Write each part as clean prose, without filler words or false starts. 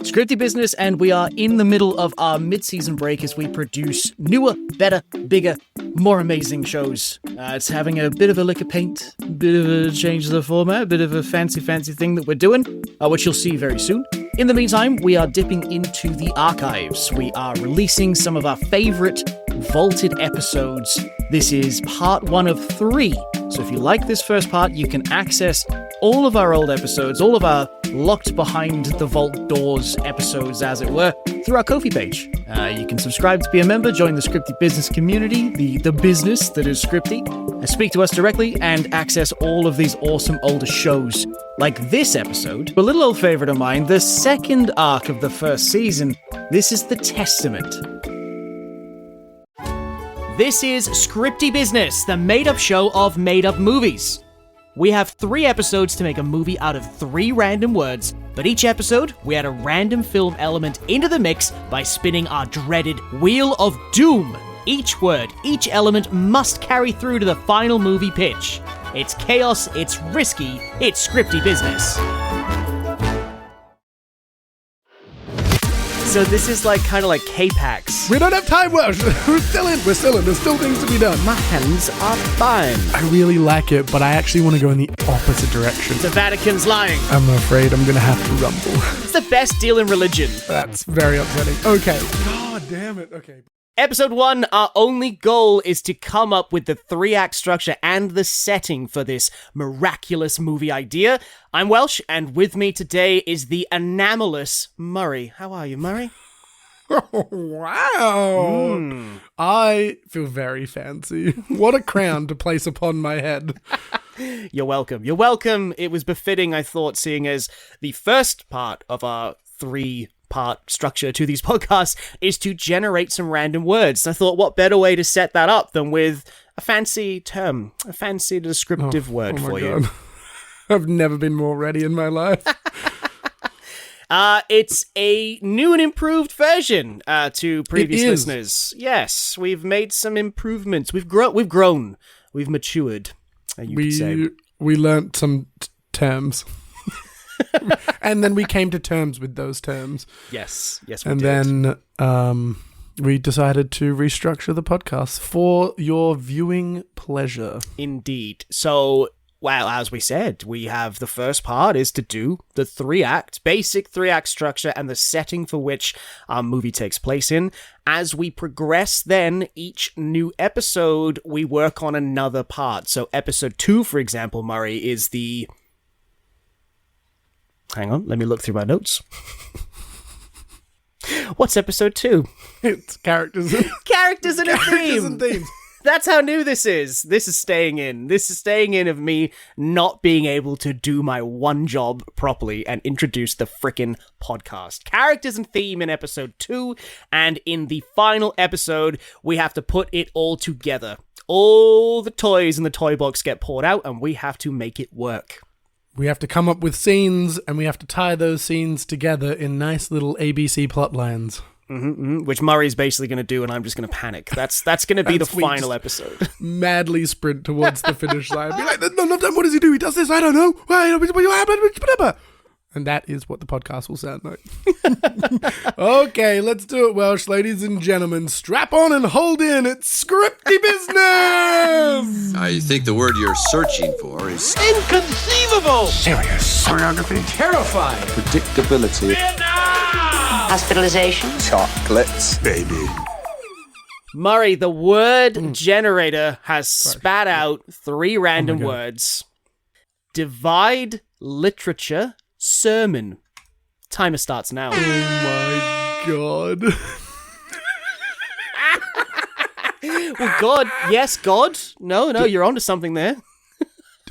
Scripty Business, and we are in the middle of our mid-season break as we produce newer, better, bigger, more amazing shows. It's having a bit of a lick of paint, a bit of a change of the format, a bit of a fancy thing that we're doing, which you'll see very soon. In the meantime, we are dipping into the archives. We are releasing some of our favorite vaulted episodes. This is part 1 of 3. So if you like this first part, you can access all of our old episodes, all of our locked behind the vault doors episodes, as it were, through our Ko-fi page. You can subscribe to be a member, join the Scripty Business community, the business that is Scripty, speak to us directly, and access all of these awesome older shows. Like this episode, a little old favorite of mine, the second arc of the first season. This is The Testament. This is Scripty Business, the made-up show of made-up movies. We have 3 episodes to make a movie out of 3 random words, but each episode, we add a random film element into the mix by spinning our dreaded Wheel of Doom. Each word, each element must carry through to the final movie pitch. It's chaos, it's risky, it's Scripty Business. So this is kind of like K-Pax. We don't have time, Welsh. We're still in. There's still things to be done. My hands are fine. I really like it, but I actually want to go in the opposite direction. The Vatican's lying. I'm afraid I'm going to have to rumble. It's the best deal in religion. That's very upsetting. Okay. God damn it. Okay. Episode 1, our only goal is to come up with the 3-act structure and the setting for this miraculous movie idea. I'm Welsh, and with me today is the anomalous Murray. How are you, Murray? Oh, wow. I feel very fancy. What a crown to place upon my head. You're welcome. You're welcome. It was befitting, I thought, seeing as the first part of our 3-part structure to these podcasts is to generate some random words. I thought, what better way to set that up than with a fancy term, a fancy descriptive word for you. I've never been more ready in my life. It's a new and improved version to previous listeners. Yes, we've made some improvements. We've grown. We've matured, you could say. We learnt some terms. And then we came to terms with those terms. Yes, we and did. And then we decided to restructure the podcast for your viewing pleasure. Indeed. So, well, as we said, we have the first part is to do the basic 3-act structure and the setting for which our movie takes place in. As we progress then, each new episode, we work on another part. So episode 2, for example, Murray, is the... Hang on, let me look through my notes. What's episode 2? It's characters. Characters and a Characters theme. and themes. That's how new this is. This is staying in. This is staying in of me not being able to do my one job properly and introduce the frickin' podcast. Characters and theme in episode 2, and in the final episode, we have to put it all together. All the toys in the toy box get poured out, and we have to make it work. We have to come up with scenes, and we have to tie those scenes together in nice little ABC plot lines. Which Murray's basically going to do, and I'm just going to panic. That's going to be the final episode. Madly sprint towards the finish line. Be like, no, what does he do? He does this, I don't know. And that is what the podcast will sound like. Okay, let's do it, Welsh. Ladies and gentlemen, strap on and hold in. It's Scripty Business! I think the word you're searching for is Inconceivable! Serious. Choreography. Terrifying! predictability. Hospitalization. Chocolates. Baby. Murray, the word generator has spat out 3 random words. Divide, literature, sermon. Timer starts now. Oh my god. Well, God. Yes, God. No, you're onto something there.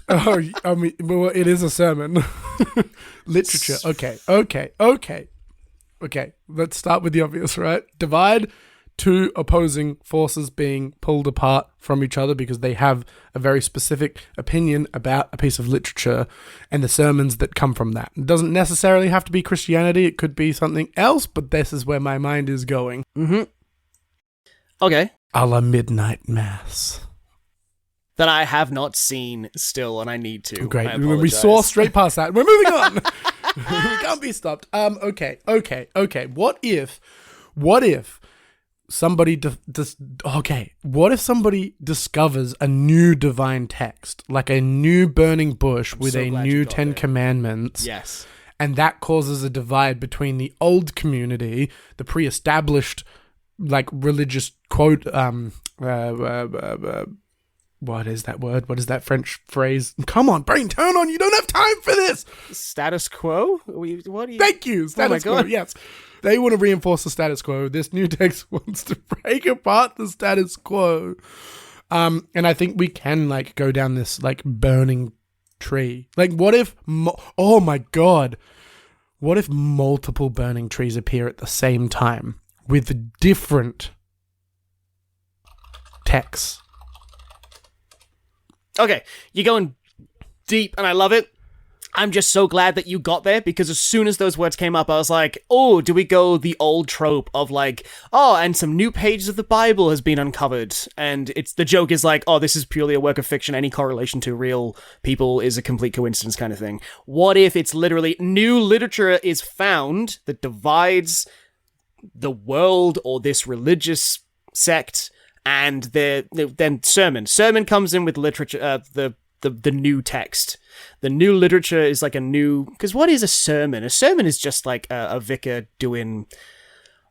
Oh, I mean, well, it is a sermon. Literature. Okay. Let's start with the obvious, right? Divide, 2 opposing forces being pulled apart from each other because they have a very specific opinion about a piece of literature and the sermons that come from that. It doesn't necessarily have to be Christianity. It could be something else, but this is where my mind is going. Okay. A la Midnight Mass. That I have not seen still, and I need to. Great. I We apologize. saw straight past that. We're moving on. We can't be stopped. Okay. What if somebody what if somebody discovers a new divine text, like a new burning bush with so a glad new you got 10 there. Commandments? Yes. And that causes a divide between the old community, the pre-established, like, religious quote, what is that word? What is that French phrase? Come on, brain, turn on. You don't have time for this. Status quo? What do you... Thank you. Status quo, God. yes. They want to reinforce the status quo. This new text wants to break apart the status quo. And I think we can, like, go down this, like, burning tree. Like, what if... oh, my God. What if multiple burning trees appear at the same time with different texts? Okay, you're going deep, and I love it. I'm just so glad that you got there, because as soon as those words came up, I was like, oh, do we go the old trope of like, oh, and some new pages of the Bible has been uncovered, and the joke is like, oh, this is purely a work of fiction, any correlation to real people is a complete coincidence kind of thing. What if it's literally new literature is found that divides the world or this religious sect, and then sermon comes in with literature, the new text. The new literature is like a new... Because what is a sermon? A sermon is just like a vicar doing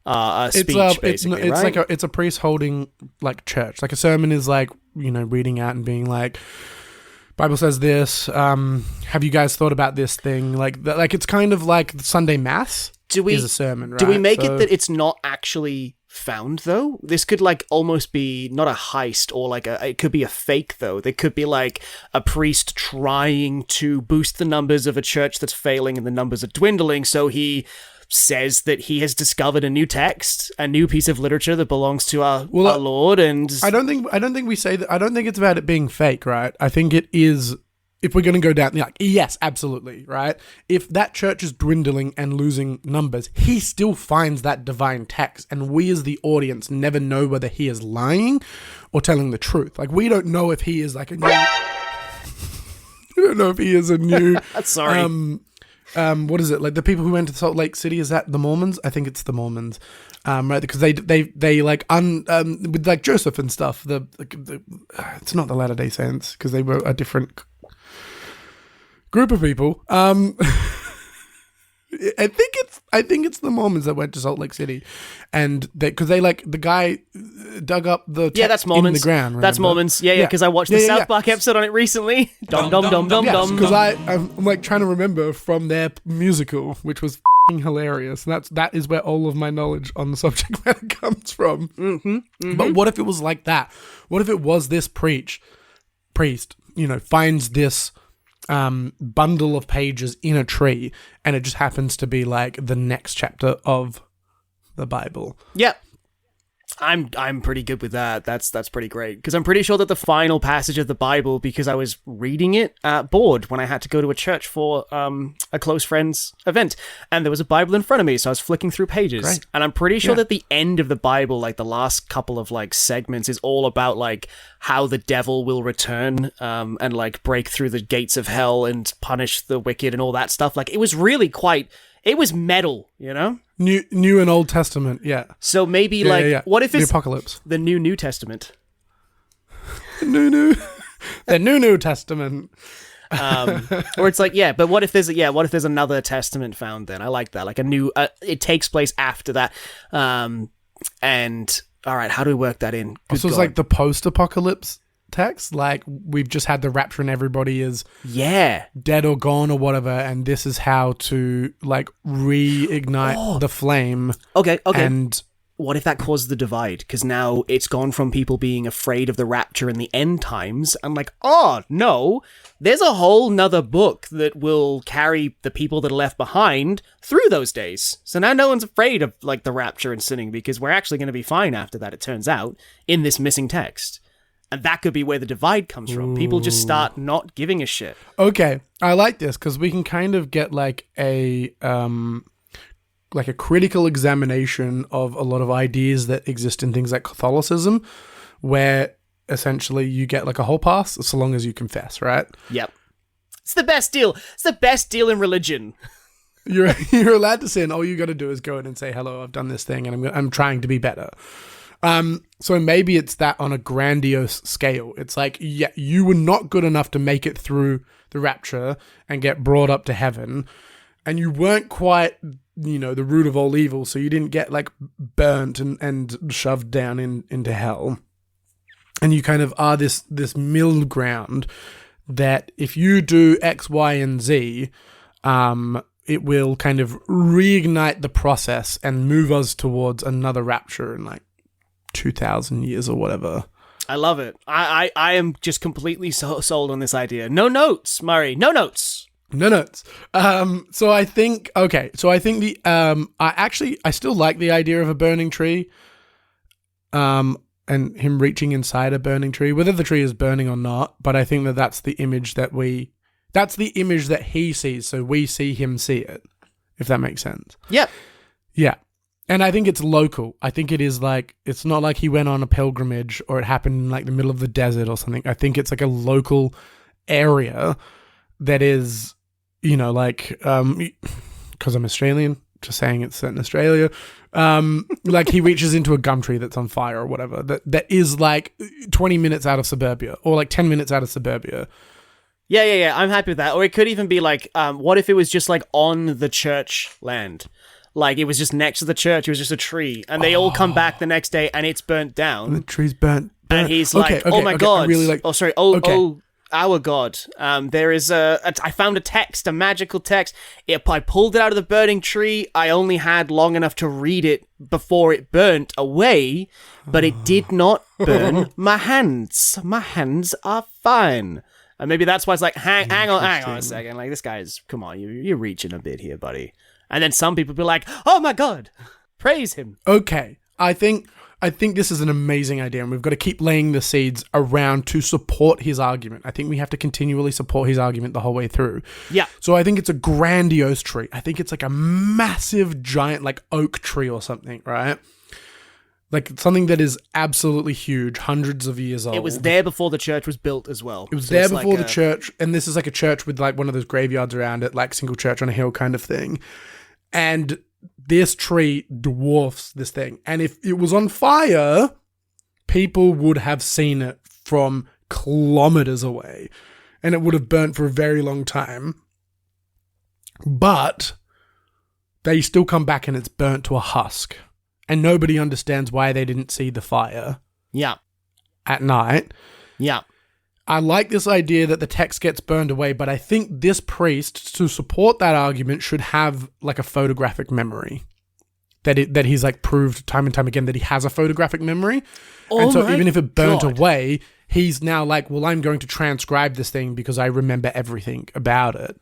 a speech, basically, right? It's a priest holding, like, church. Like, a sermon is like, you know, reading out and being like, Bible says this, have you guys thought about this thing? Like, it's kind of like Sunday Mass is a sermon, right? Do we make it that it's not actually found, though? This could, like, almost be not a heist, or like it could be a fake, though. There could be like a priest trying to boost the numbers of a church that's failing and the numbers are dwindling, so he says that he has discovered a new text, a new piece of literature that belongs to our Lord. And I don't think we say that. I don't think it's about it being fake, right? I think it is. If we're going to go down, like, yes, absolutely, right? If that church is dwindling and losing numbers, he still finds that divine text, and we as the audience never know whether he is lying or telling the truth. Like, we don't know if he is like a new... we don't know if he is a new... Sorry. What is it? Like, the people who went to Salt Lake City, is that the Mormons? I think it's the Mormons. Right, because they like with like Joseph and stuff. It's not the Latter-day Saints, because they were a different group of people. I think it's the Mormons that went to Salt Lake City, and because they like the guy dug up the that's Mormons in the ground. Remember? That's Mormons. Yeah, because I watched the South Park episode on it recently. Dum dum dum dum dum. Because I'm like trying to remember from their musical, which was hilarious. And that is where all of my knowledge on the subject matter comes from. But what if it was like that? What if it was this priest, you know, finds this bundle of pages in a tree, and it just happens to be like the next chapter of the Bible? Yeah. I'm pretty good with that. That's pretty great, because I'm pretty sure that the final passage of the Bible, because I was reading it bored when I had to go to a church for a close friend's event, and there was a Bible in front of me, so I was flicking through pages. Great. And I'm pretty sure that the end of the Bible, like the last couple of like segments, is all about like how the devil will return and like break through the gates of hell and punish the wicked and all that stuff. Like, it was really it was metal, you know? New and Old Testament, yeah. So maybe what if it's the apocalypse? The New Testament. The New Testament. Or it's like, but what if there's another testament found then? I like that. Like a new, it takes place after that. And all right, how do we work that in? So it's like the post-apocalypse text, like we've just had the rapture and everybody is dead or gone or whatever, and this is how to like reignite the flame. Okay. And what if that causes the divide? Because now it's gone from people being afraid of the rapture and the end times, and like, oh no, there's a whole nother book that will carry the people that are left behind through those days. So now no one's afraid of like the rapture and sinning, because we're actually going to be fine after that, it turns out, in this missing text. And that could be where the divide comes from. People just start not giving a shit. Okay, I like this, because we can kind of get like a critical examination of a lot of ideas that exist in things like Catholicism, where essentially you get like a whole pass so long as you confess, right? Yep. It's the best deal. It's the best deal in religion. You're allowed to sin. All you got to do is go in and say, hello, I've done this thing and I'm trying to be better. So maybe it's that on a grandiose scale. It's like, yeah, you were not good enough to make it through the rapture and get brought up to heaven. And you weren't quite, the root of all evil. So you didn't get like burnt and shoved down into hell. And you kind of are this middle ground that if you do X, Y, and Z, it will kind of reignite the process and move us towards another rapture in like 2,000 years or whatever. I love it. I am just completely sold on this idea. No notes, Murray. No notes. No notes. So I think the I still like the idea of a burning tree. And him reaching inside a burning tree, whether the tree is burning or not. But I think that's the image that he sees, so we see him see it, if that makes sense. Yep. Yeah. And I think it's local. I think it is like, it's not like he went on a pilgrimage or it happened in like the middle of the desert or something. I think it's like a local area that is, because I'm Australian, just saying it's set in Australia. Like he reaches into a gum tree that's on fire or whatever, that is like 20 minutes out of suburbia or like 10 minutes out of suburbia. Yeah. I'm happy with that. Or it could even be like, what if it was just like on the church land? Like it was just next to the church. It was just a tree, and they all come back the next day, and it's burnt down. The tree's burnt. And he's like, "Oh my god!" I really like. Oh, sorry. Oh, our God. There is I found a text, a magical text. I pulled it out of the burning tree. I only had long enough to read it before it burnt away, but it did not burn my hands. My hands are fine. And maybe that's why it's like, hang on a second. Like, this guy's, come on, you're reaching a bit here, buddy. And then some people be like, oh my God, praise him. Okay, I think this is an amazing idea, and we've got to keep laying the seeds around to support his argument. I think we have to continually support his argument the whole way through. Yeah. So I think it's a grandiose tree. I think it's like a massive, giant, like oak tree or something, right? Like something that is absolutely huge, hundreds of years old. It was there before the church was built as well. It was there before the church, and this is like a church with like one of those graveyards around it, like single church on a hill kind of thing. And this tree dwarfs this thing. And if it was on fire, people would have seen it from kilometers away. And it would have burnt for a very long time. But they still come back and it's burnt to a husk. And nobody understands why they didn't see the fire. Yeah. At night. Yeah. I like this idea that the text gets burned away, but I think this priest, to support that argument, should have like a photographic memory. That he's like proved time and time again that he has a photographic memory. And so even if it burnt away, he's now like, well, I'm going to transcribe this thing because I remember everything about it.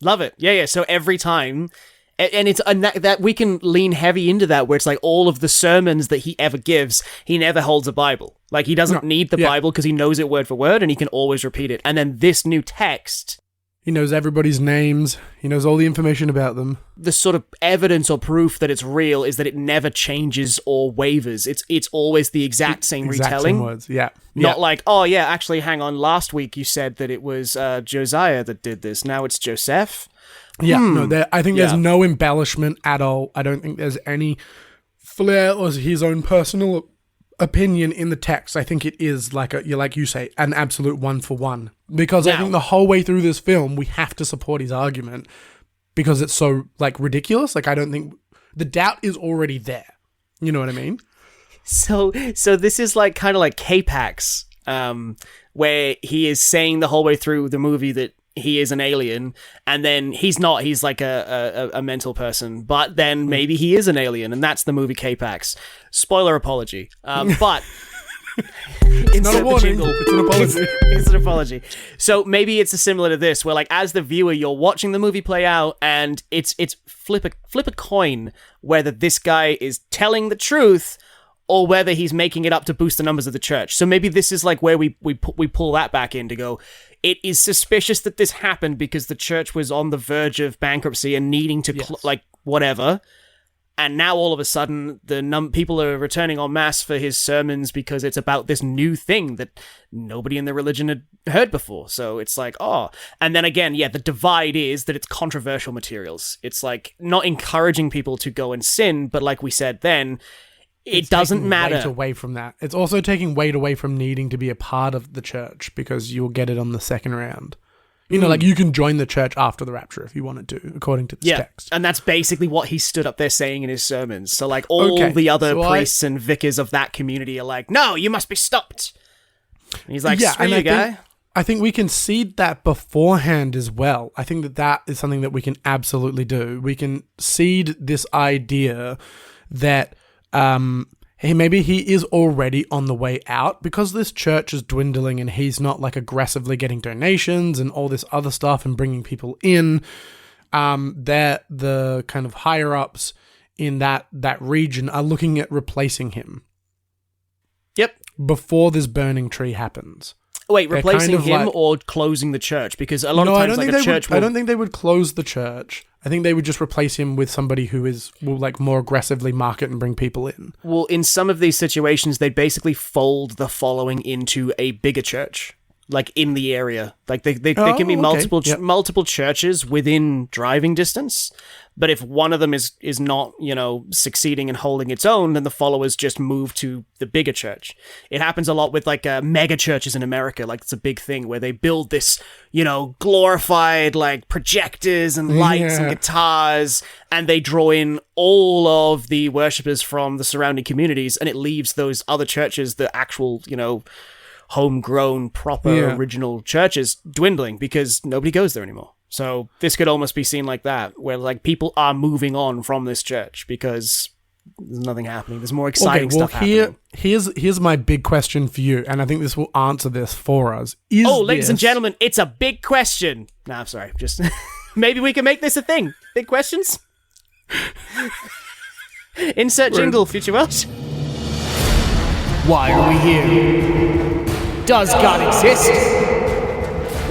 Love it. Yeah. So every time... And it's that we can lean heavy into that, where it's like all of the sermons that he ever gives, he never holds a Bible. Like he doesn't need the Bible because he knows it word for word and he can always repeat it. And then this new text, he knows everybody's names. He knows all the information about them. The sort of evidence or proof that it's real is that it never changes or wavers. It's always the exact same retelling. Same words. Yeah. Not like, oh yeah, actually, hang on. Last week you said that it was Josiah that did this. Now it's Joseph. Yeah, no, I think there's no embellishment at all. I don't think there's any flair or his own personal opinion in the text. I think it is like you say, an absolute 1-for-1. Because I think the whole way through this film, we have to support his argument because it's so like ridiculous. Like I don't think the doubt is already there. You know what I mean? So this is like kind of like K-Pax, where he is saying the whole way through the movie that he is an alien, and then he's not. He's like a mental person, but then maybe he is an alien, and that's the movie K-Pax. Spoiler apology. But it's not a warning. It's an apology. It's an apology. So maybe it's similar to this, where like as the viewer, you're watching the movie play out, and it's flip a coin whether this guy is telling the truth or whether he's making it up to boost the numbers of the church. So maybe this is like where we pull that back in to go, it is suspicious that this happened because the church was on the verge of bankruptcy and needing to, like, whatever. And now all of a sudden, the people are returning en masse for his sermons because it's about this new thing that nobody in the religion had heard before. So it's like, oh. And then again, the divide is that it's controversial materials. It's like not encouraging people to go and sin, but like we said then, it doesn't matter. Weight away from that. It's also taking weight away from needing to be a part of the church because you'll get it on the second round. You know, like you can join the church after the rapture if you wanted to, according to this text. And that's basically what he stood up there saying in his sermons. So like all the other priests and vicars of that community are like, no, you must be stopped. And he's like, screw you, guy. I think we can seed that beforehand as well. I think that is something that we can absolutely do. We can seed this idea that maybe he is already on the way out because this church is dwindling and he's not like aggressively getting donations and all this other stuff and bringing people in. That the kind of higher ups in that region are looking at replacing him. Yep. Before this burning tree happens. Wait, replacing him or closing the church? Because a lot of times like a church I don't think they would close the church. I think they would just replace him with somebody who will like more aggressively market and bring people in. Well, in some of these situations, they'd basically fold the following into a bigger church, like in the area. Like they can be multiple churches within driving distance. But if one of them is not, succeeding and holding its own, then the followers just move to the bigger church. It happens a lot with like mega churches in America. Like it's a big thing where they build this, glorified like projectors and lights and guitars, and they draw in all of the worshippers from the surrounding communities, and it leaves those other churches, the actual, homegrown, proper, original churches dwindling because nobody goes there anymore. So this could almost be seen like that, where like people are moving on from this church because there's nothing happening. There's more exciting stuff happening. Here's my big question for you, and I think this will answer this for us. Ladies and gentlemen, it's a big question. No, I'm sorry. Just maybe we can make this a thing. Big questions. Insert jingle, Future Welsh. Why are we here? Does God exist?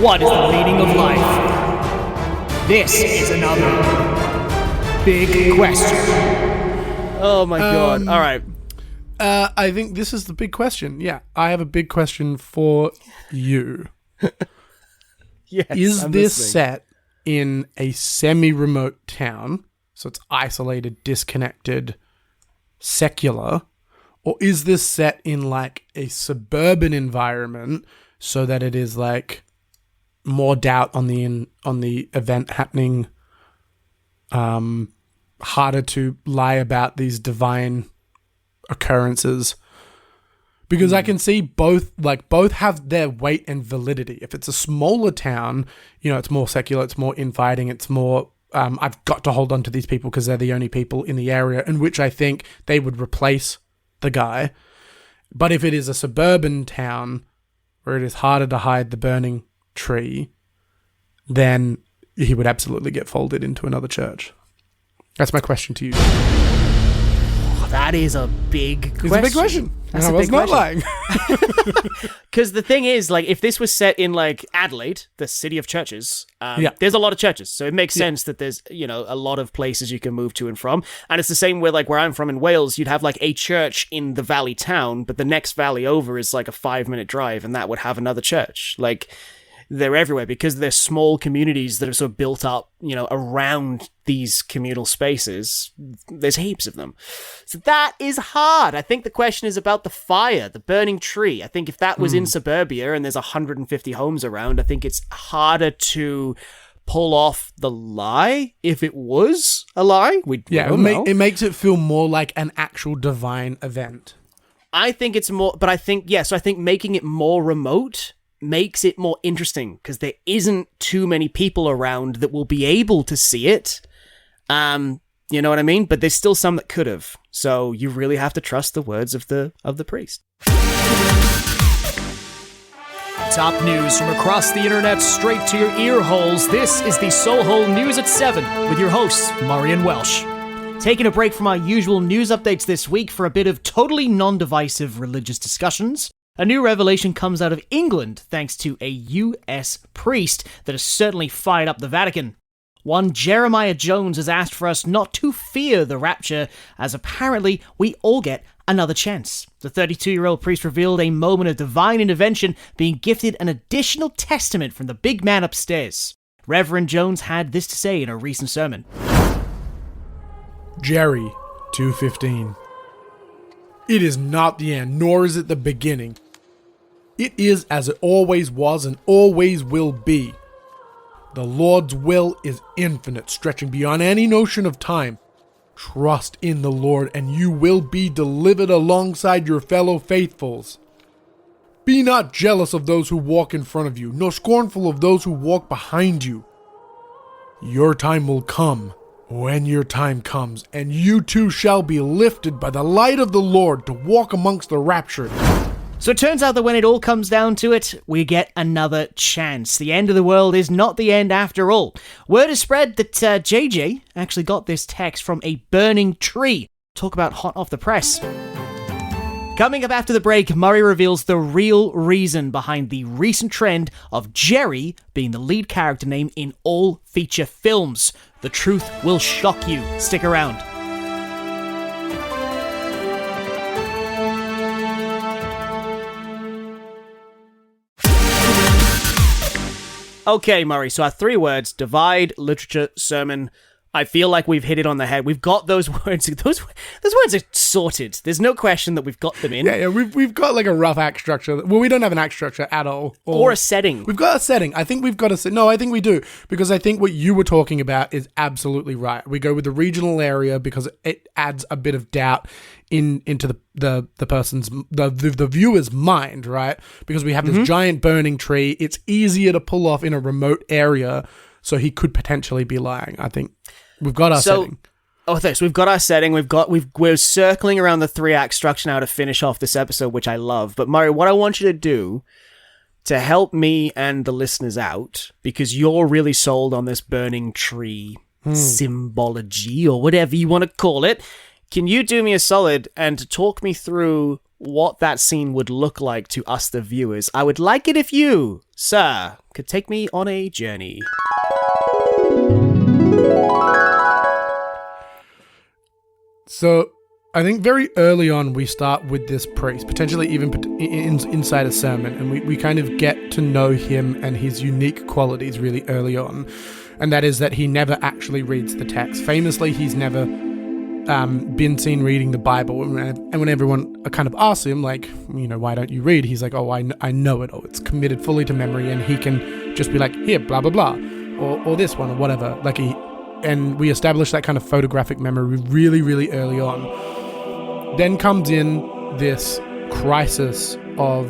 What is the meaning of life? This is another big question. Oh my god. All right. I think this is the big question. Yeah, I have a big question for you. Yes, is this set in a semi-remote town, so it's isolated, disconnected, secular, or is this set in like a suburban environment so that it is like more doubt on the event happening, harder to lie about these divine occurrences? Because I can see both have their weight and validity. If it's a smaller town, it's more secular, it's more infighting, it's more I've got to hold on to these people because they're the only people in the area, in which I think they would replace the guy. But if it is a suburban town where it is harder to hide the burning tree, then he would absolutely get folded into another church. That's my question to you. That is a big question. It's a big question. That's and I was not lying. Because the thing is, like, if this was set in, like, Adelaide, the city of churches, there's a lot of churches. So it makes sense that there's, a lot of places you can move to and from. And it's the same with, like, where I'm from in Wales, you'd have, like, a church in the valley town, but the next valley over is, like, a 5-minute drive, and that would have another church. Like, they're everywhere because they're small communities that are sort of built up, around these communal spaces. There's heaps of them. So that is hard. I think the question is about the fire, the burning tree. I think if that was in suburbia and there's 150 homes around, I think it's harder to pull off the lie if it was a lie. It makes it feel more like an actual divine event. I think it's more, but I think making it more remote makes it more interesting because there isn't too many people around that will be able to see it. You know what I mean? But there's still some that could have. So you really have to trust the words of the priest. Top news from across the internet straight to your ear holes. This is the Soho News at 7 with your hosts, Murray and Welsh. Taking a break from our usual news updates this week for a bit of totally non-divisive religious discussions. A new revelation comes out of England thanks to a US priest that has certainly fired up the Vatican. one Jeremiah Jones has asked for us not to fear the rapture, as apparently we all get another chance. The 32-year-old priest revealed a moment of divine intervention, being gifted an additional testament from the big man upstairs. Reverend Jones had this to say in a recent sermon. Jerry 2:15. It is not the end, nor is it the beginning. It is as it always was and always will be. The Lord's will is infinite, stretching beyond any notion of time. Trust in the Lord, and you will be delivered alongside your fellow faithfuls. Be not jealous of those who walk in front of you, nor scornful of those who walk behind you. Your time will come when your time comes, and you too shall be lifted by the light of the Lord to walk amongst the raptured. So it turns out that when it all comes down to it, we get another chance. The end of the world is not the end after all. Word is spread that JJ actually got this text from a burning tree. Talk about hot off the press. Coming up after the break, Murray reveals the real reason behind the recent trend of Jerry being the lead character name in all feature films. The truth will shock you. Stick around. Okay, Murray, so our 3 words: divide, literature, sermon. I feel like we've hit it on the head. We've got those words. Those words are sorted. There's no question that we've got them in. Yeah, we've got like a rough act structure. Well, we don't have an act structure at all. Or a setting. We've got a setting. I think we've got a No, I think we do. Because I think what you were talking about is absolutely right. We go with the regional area because it adds a bit of doubt into the person's, the viewer's mind, right? Because we have this giant burning tree. It's easier to pull off in a remote area, so he could potentially be lying, I think. We've got our setting. Oh, thanks. We've got our setting. We're circling around the 3-act structure now to finish off this episode, which I love. But Murray, what I want you to do to help me and the listeners out, because you're really sold on this burning tree symbology or whatever you want to call it, can you do me a solid and talk me through what that scene would look like to us, the viewers? I would like it if you, sir, could take me on a journey. So, I think very early on we start with this priest, potentially even inside a sermon, and we kind of get to know him and his unique qualities really early on. And that is that he never actually reads the text. Famously, he's never been seen reading the Bible. And when everyone kind of asks him, like, why don't you read? He's like, I know it. It's committed fully to memory, and he can just be like, here, blah, blah, blah, or this one, or whatever. And we establish that kind of photographic memory really, really early on. Then comes in this crisis of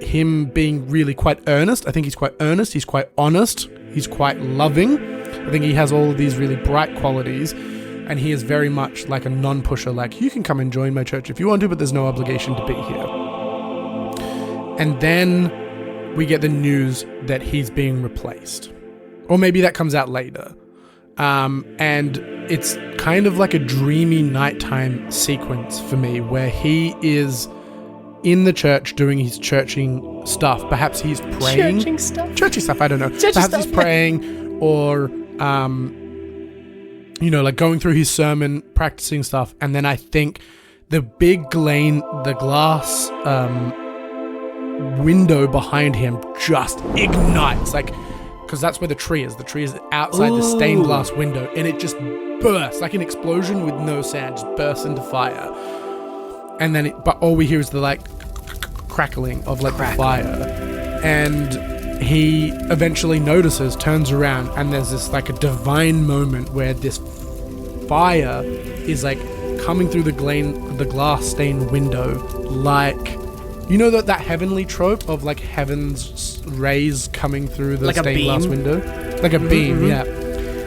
him being really quite earnest. I think he's quite earnest. He's quite honest. He's quite loving. I think he has all of these really bright qualities. And he is very much like a non-pusher. Like, you can come and join my church if you want to, but there's no obligation to be here. And then we get the news that he's being replaced. Or maybe that comes out later. And it's kind of like a dreamy nighttime sequence for me where he is in the church doing his churching stuff. Perhaps he's praying. Churching stuff? Churching stuff, I don't know. Churching Perhaps stuff, he's praying or, like going through his sermon, practicing stuff. And then I think the big glass window behind him just ignites. Because that's where the tree is. The tree is outside the stained glass window, and it just bursts like an explosion with no sound, just bursts into fire. And then, but all we hear is the crackling of the fire. And he eventually notices, turns around, and there's this a divine moment where this fire is coming through the glass stained window, that heavenly trope of heaven's rays coming through the stained glass window? Like a beam, yeah.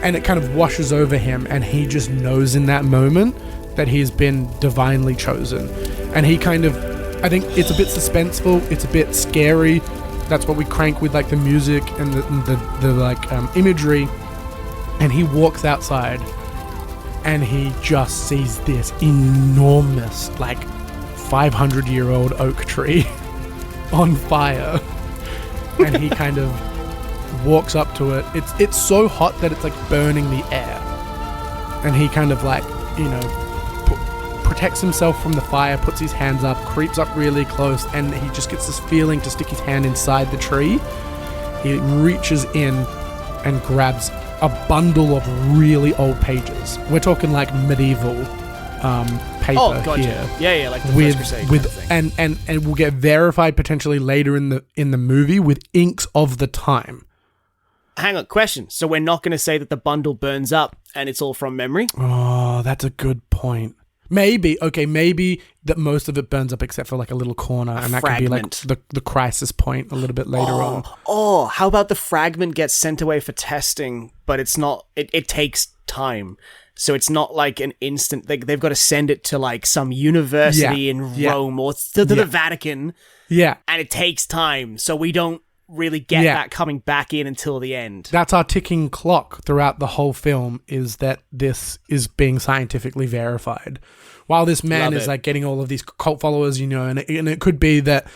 And it kind of washes over him, and he just knows in that moment that he's been divinely chosen. And he kind of, I think it's a bit suspenseful, it's a bit scary. That's what we crank with the music and the imagery. And he walks outside, and he just sees this enormous 500-year-old oak tree on fire, and he kind of walks up to it. It's so hot that it's like burning the air. And he kind of like, protects himself from the fire, puts his hands up, creeps up really close, and he just gets this feeling to stick his hand inside the tree. He reaches in and grabs a bundle of really old pages. We're talking like medieval paper here. Yeah, like the First Crusade with kind of thing. and will get verified potentially later in the movie with inks of the time. Hang on, question. So we're not going to say that the bundle burns up and it's all from memory? Oh, that's a good point. Maybe that most of it burns up except for like a little corner, and that fragment. could be like the crisis point a little bit later on. Oh, how about the fragment gets sent away for testing, but it's not, it takes time. So it's not like an instant, they've got to send it to like some university in Rome or to the Vatican. Yeah. And it takes time. So we don't really get that coming back in until the end. That's our ticking clock throughout the whole film, is that this is being scientifically verified. While this man is like getting all of these cult followers, and it could be that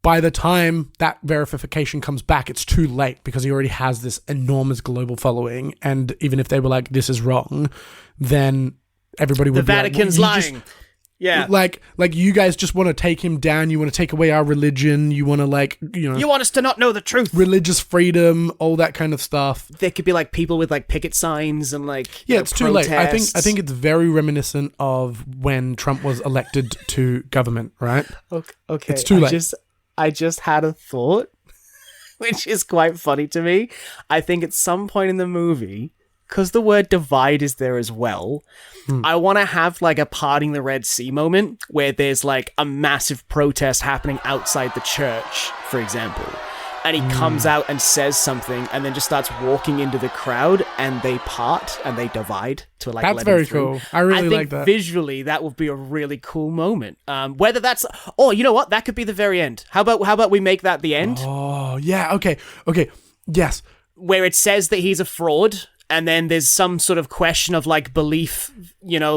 by the time that verification comes back, it's too late because he already has this enormous global following. And even if they were like, this is wrong, then everybody would be like, Vatican's lying. Yeah. Like you guys just want to take him down. You want to take away our religion. You want to you want us to not know the truth. Religious freedom, all that kind of stuff. There could be like people with like picket signs and like it's too late. I think protests. it's very reminiscent of when Trump was elected to government, right? Okay. It's too late. I just had a thought, which is quite funny to me. I think at some point in the movie, because the word divide is there as well, I want to have like a parting the Red Sea moment where there's like a massive protest happening outside the church, for example. And he comes out and says something and then just starts walking into the crowd and they part and they divide to like That's let very him through. cool. I really think like that. Visually, that would be a really cool moment. Whether that's... Oh, you know what? That could be the very end. How about we make that the end? Oh, yeah. Okay. Yes. Where it says that he's a fraud... And then there's some sort of question of like belief,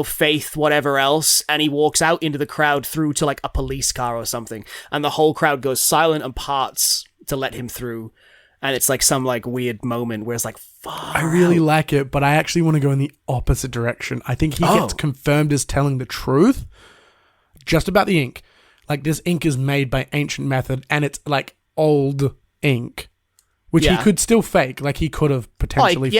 faith, whatever else. And he walks out into the crowd through to like a police car or something. And the whole crowd goes silent and parts to let him through. And it's like some like weird moment where it's like, fuck. I really like it, but I actually want to go in the opposite direction. I think he gets confirmed as telling the truth just about the ink. Like this ink is made by ancient method and it's like old ink. Which he could still fake. Like, he could have potentially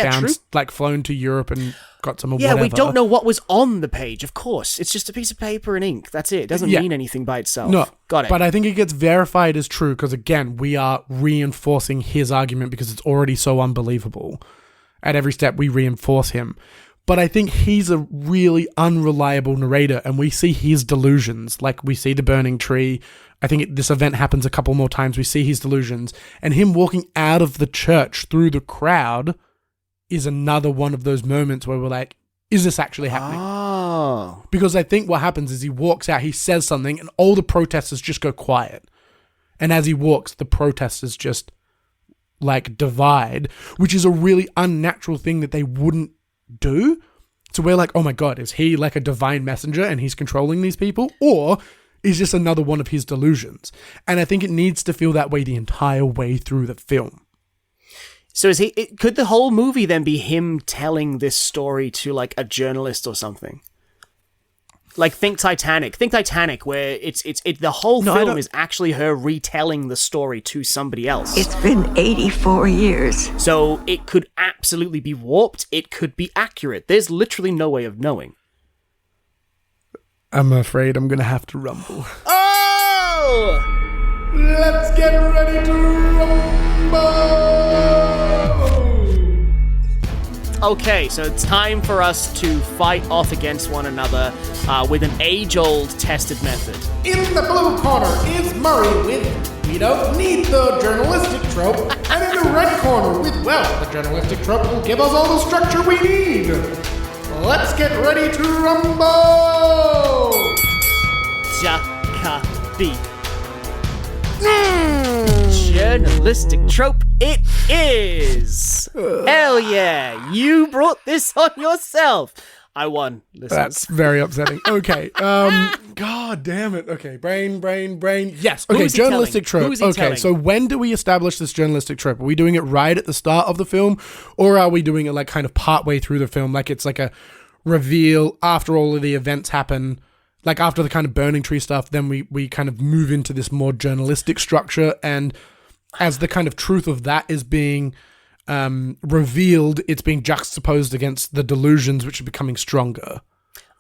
flown to Europe and got some whatever. Yeah, we don't know what was on the page, of course. It's just a piece of paper and ink. That's it. It doesn't mean anything by itself. No. Got it. But I think it gets verified as true because, again, we are reinforcing his argument because it's already so unbelievable. At every step, we reinforce him. But I think he's a really unreliable narrator, and we see his delusions. Like, we see the burning tree. I think this event happens a couple more times. We see his delusions. And him walking out of the church through the crowd is another one of those moments where we're like, is this actually happening? Oh. Because I think what happens is he walks out, he says something, and all the protesters just go quiet. And as he walks, the protesters just, like, divide, which is a really unnatural thing that they wouldn't do. So we're like, oh my God, is he like a divine messenger and he's controlling these people? Or is this another one of his delusions? And I think it needs to feel that way the entire way through the film. So could the whole movie then be him telling this story to like a journalist or something? Like think Titanic, where it's the whole film is actually her retelling the story to somebody else. It's been 84 years. So it could absolutely be warped. It could be accurate. There's literally no way of knowing. I'm afraid I'm going to have to rumble. Oh! Let's get ready to rumble! Okay, so it's time for us to fight off against one another with an age-old tested method. In the blue corner is Murray with We Don't Need the Journalistic Trope, and in the red corner with the journalistic trope will give us all the structure we need. Let's get ready to rumble! Jaka-B. Journalistic trope it is! Hell yeah, you brought this on yourself! I won. Listeners. That's very upsetting. Okay. God damn it. Okay. Brain. Yes. Okay. Who is he Journalistic telling? trope. Who is he Okay. telling? So when do we establish this journalistic trope? Are we doing it right at the start of the film, or are we doing it like kind of partway through the film? Like it's like a reveal after all of the events happen, like after the kind of burning tree stuff, then we kind of move into this more journalistic structure, and as the kind of truth of that is being revealed, it's being juxtaposed against the delusions which are becoming stronger.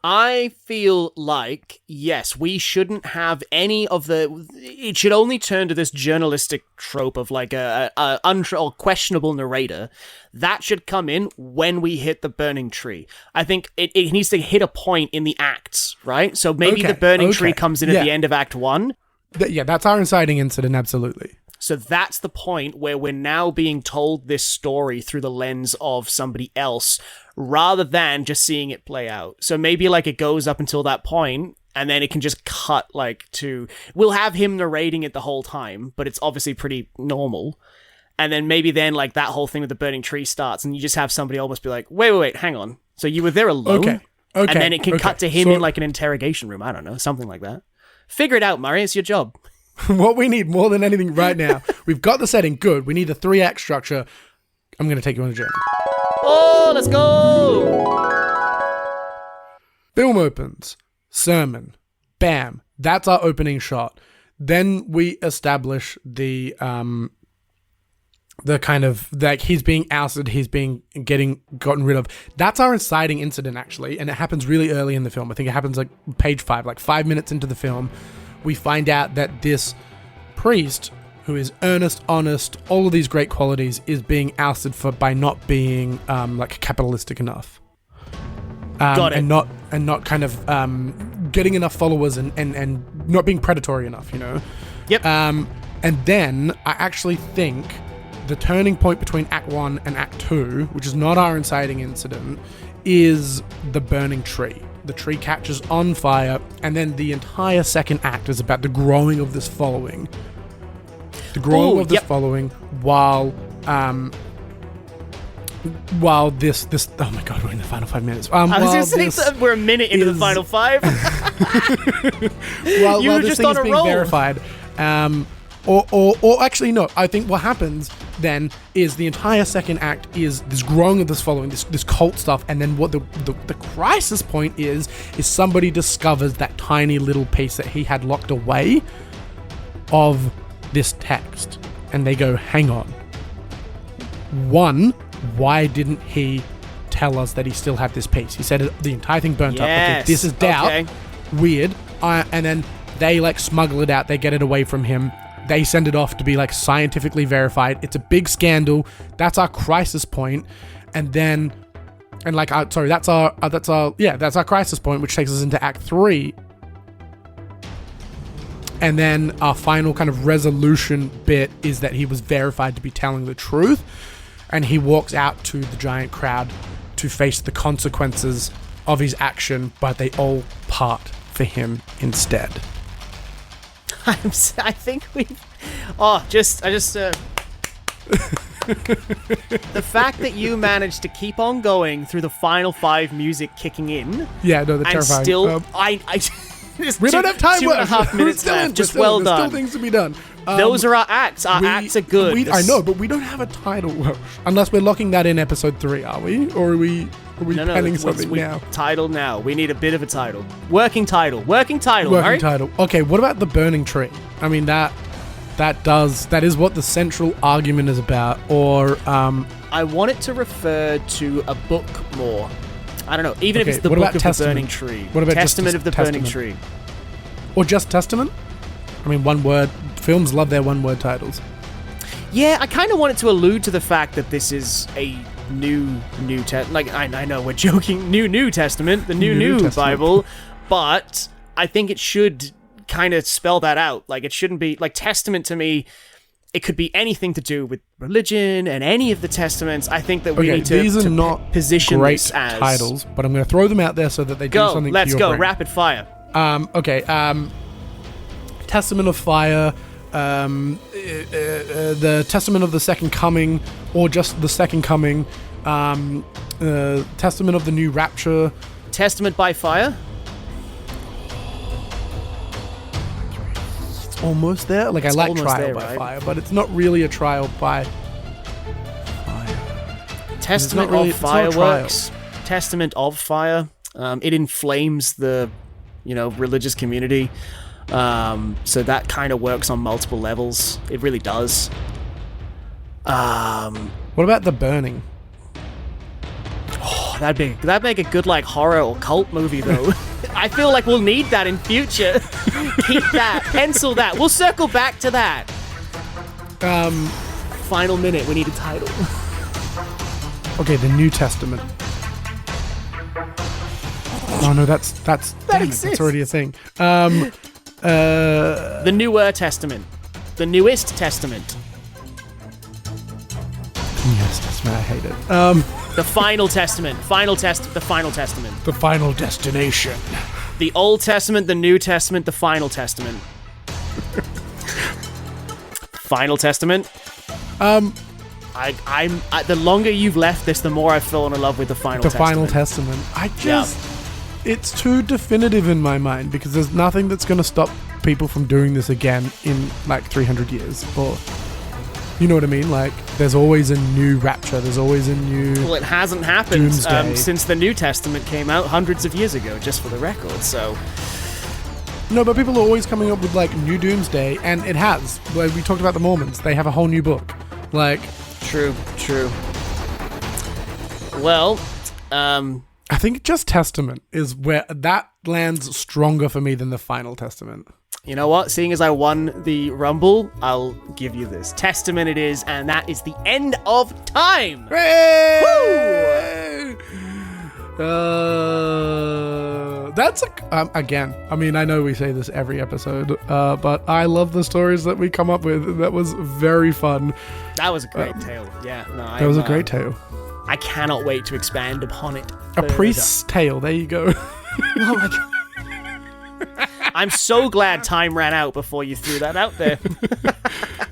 I feel like, yes, we shouldn't have any of the... It should only turn to this journalistic trope of like a or questionable narrator. That should come in when we hit the burning tree. I think it needs to hit a point in the acts, right? So maybe the burning tree comes in at the end of Act 1. Yeah, that's our inciting incident, absolutely. So that's the point where we're now being told this story through the lens of somebody else rather than just seeing it play out. So maybe like it goes up until that point and then it can just cut like to... We'll have him narrating it the whole time, but it's obviously pretty normal. And then maybe then like that whole thing with the burning tree starts and you just have somebody almost be like, wait, hang on. So you were there alone? Okay. And then it can cut to him in like an interrogation room. I don't know, something like that. Figure it out, Murray. It's your job. What we need more than anything right now, we've got the setting, good. We need the 3-act structure. I'm going to take you on a journey. Oh, let's go! Film opens. Sermon. Bam. That's our opening shot. Then we establish the kind of, like, he's being ousted, he's being gotten rid of. That's our inciting incident, actually, and it happens really early in the film. I think it happens like page 5, like 5 minutes into the film. We find out that this priest, who is earnest, honest, all of these great qualities, is being ousted by not being like capitalistic enough, Got it. and not kind of getting enough followers and not being predatory enough, you know. Yep. And then I actually think the turning point between Act 1 and Act 2, which is not our inciting incident, is the burning tree. The tree catches on fire, and then the entire second act is about the growing of this following. The growing of this following while this oh my god, we're in the final 5 minutes. I was just saying we're a minute into the final 5. while were this just thing on is a being roll. verified. Or actually no, I think what happens then is the entire second act is this growing of this following, this cult stuff, and then what the crisis point is somebody discovers that tiny little piece that he had locked away of this text, and they go, hang on. One, why didn't he tell us that he still had this piece? He said the entire thing burnt up. Okay, this is doubt. Okay. Weird. And then they like smuggle it out. They get it away from him. They send it off to be like scientifically verified. It's a big scandal. That's our crisis point. And then, that's our crisis point, which takes us into Act 3. And then our final kind of resolution bit is that he was verified to be telling the truth. And he walks out to the giant crowd to face the consequences of his action, but they all part for him instead. I think we've... the fact that you managed to keep on going through the final 5 music kicking in... Yeah, no, they're and terrifying. still... We don't have time. 2.5 minutes left. Just well There's done. still things to be done. Those are our acts. Our acts are good. I know, but we don't have a title. Well, unless we're locking that in episode 3, are we? Or are we penning something now? Title now. We need a bit of a title. Working title. Working right? title. Okay, what about the burning tree? I mean, that is what the central argument is about. Or I want it to refer to a book more. I don't know. Even if it's the book of the burning tree. What about Testament just of the Testament? burning tree? Or just Testament? I mean, one word. Films love their one-word titles. Yeah, I kind of want it to allude to the fact that this is a new testament. Like, I know we're joking. New Testament, the new Testament. Bible, but I think it should kind of spell that out. Like, it shouldn't be like Testament to me. It could be anything to do with religion and any of the testaments. I think that we need to, these are not position great this as titles, but I'm going to throw them out there so that they do something. Let's to your go. brain. Rapid fire. Testament of Fire, the Testament of the Second Coming, or just the Second Coming, Testament of the New Rapture, Testament by Fire. It's almost there. Like, I like almost Trial there, by right? Fire, but it's not really a trial by fire. Testament really- of it's not a Fireworks. Testament of Fire. It inflames the, religious community. So that kind of works on multiple levels. It really does. What about The Burning? That'd make a good like horror or cult movie though. I feel like we'll need that in future. Keep that. Pencil that. We'll circle back to that. Final minute. We need a title. Okay, The New Testament. Oh no, that's damn it, exists. that's already a thing. The Newer Testament. The Newest Testament. Yes, Testament. I hate it. The Final Testament. The Final Testament. The Final Destination. The Old Testament, the New Testament, the Final Testament. Final Testament. I'm the longer you've left this, the more I've fallen in love with the Final the Testament. Final Testament. It's too definitive in my mind because there's nothing that's going to stop people from doing this again in like 300 years or. You know what I mean? Like, there's always a new rapture. There's always a new... Well, it hasn't happened Doomsday. since the New Testament came out hundreds of years ago, just for the record, so... No, but people are always coming up with, like, new Doomsday, and it has. Like, we talked about the Mormons. They have a whole new book. Like... True. Well, I think just Testament is where that lands stronger for me than the Final Testament. you know what? Seeing as I won the Rumble, I'll give you this. Testament it is, and that is the end of time! Woo! That's again. I mean, I know we say this every episode, but I love the stories that we come up with. That was very fun. That was a great tale. Yeah, no, That was a great tale. I cannot wait to expand upon it. A priest's tale. There you go. Oh my god. I'm so glad time ran out before you threw that out there.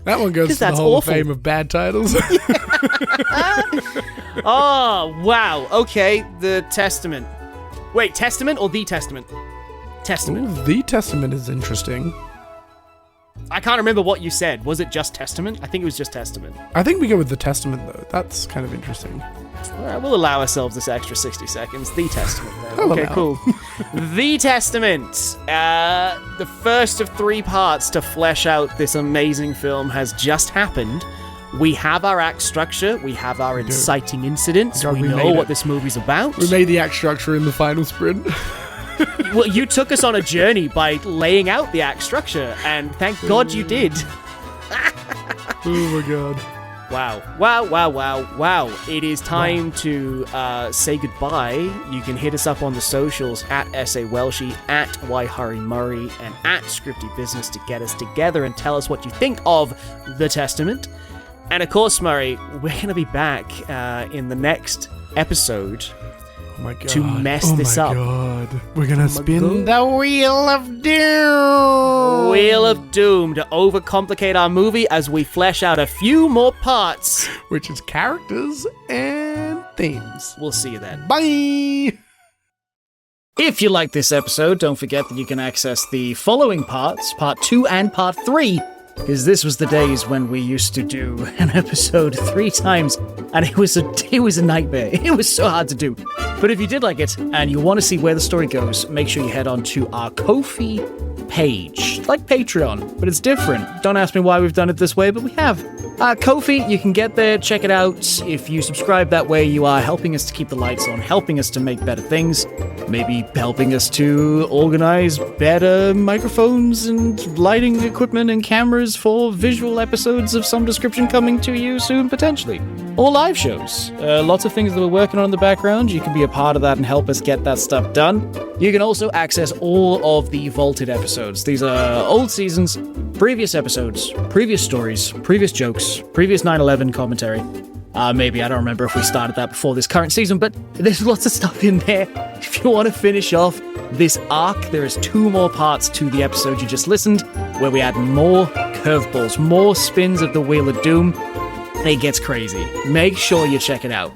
That one goes to the that's Hall awful. of Fame of bad titles. Oh, wow. Okay, the Testament. Wait, Testament or The Testament? Testament. Ooh, the Testament is interesting. I can't remember what you said. Was it just Testament? I think it was just Testament. I think we go with the Testament, though. That's kind of interesting. All right, we'll allow ourselves this extra 60 seconds. The Testament, then. I'll Okay, allow. cool. The Testament. The first of 3 parts to flesh out this amazing film has just happened. We have our act structure. We have our inciting incidents. God, we we know made what it. this movie's about. We made the act structure in the final sprint. Well, you took us on a journey by laying out the act structure, and thank God you did. Oh my god. Wow. It is time to say goodbye. You can hit us up on the socials at SAWelshie, at YHurryMurray, and at Scripty Business to get us together and tell us what you think of The Testament. And of course, Murray, we're going to be back in the next episode Oh my god. to mess this up. Oh my god. We're gonna spin the Wheel of Doom! Wheel of Doom to overcomplicate our movie as we flesh out a few more parts. Which is characters and themes. We'll see you then. Bye! If you like this episode, don't forget that you can access the following parts, part 2 and part 3, because this was the days when we used to do an episode 3 times, and it was a nightmare. It was so hard to do. But if you did like it, and you want to see where the story goes, make sure you head on to our Ko-fi page. Like Patreon, but it's different. Don't ask me why we've done it this way, but we have. Ko-fi, you can get there, check it out. If you subscribe that way, you are helping us to keep the lights on, helping us to make better things, maybe helping us to organize better microphones and lighting equipment and cameras for visual episodes of some description coming to you soon, potentially. Or live shows. Lots of things that we're working on in the background. You can be a part of that and help us get that stuff done. You can also access all of the vaulted episodes. These are old seasons, previous episodes, previous stories, previous jokes, previous 9/11 commentary. Maybe, I don't remember if we started that before this current season, but there's lots of stuff in there. If you want to finish off this arc, there is 2 more parts to the episode you just listened, where we add more curveballs, more spins of the Wheel of Doom. It gets crazy. Make sure you check it out.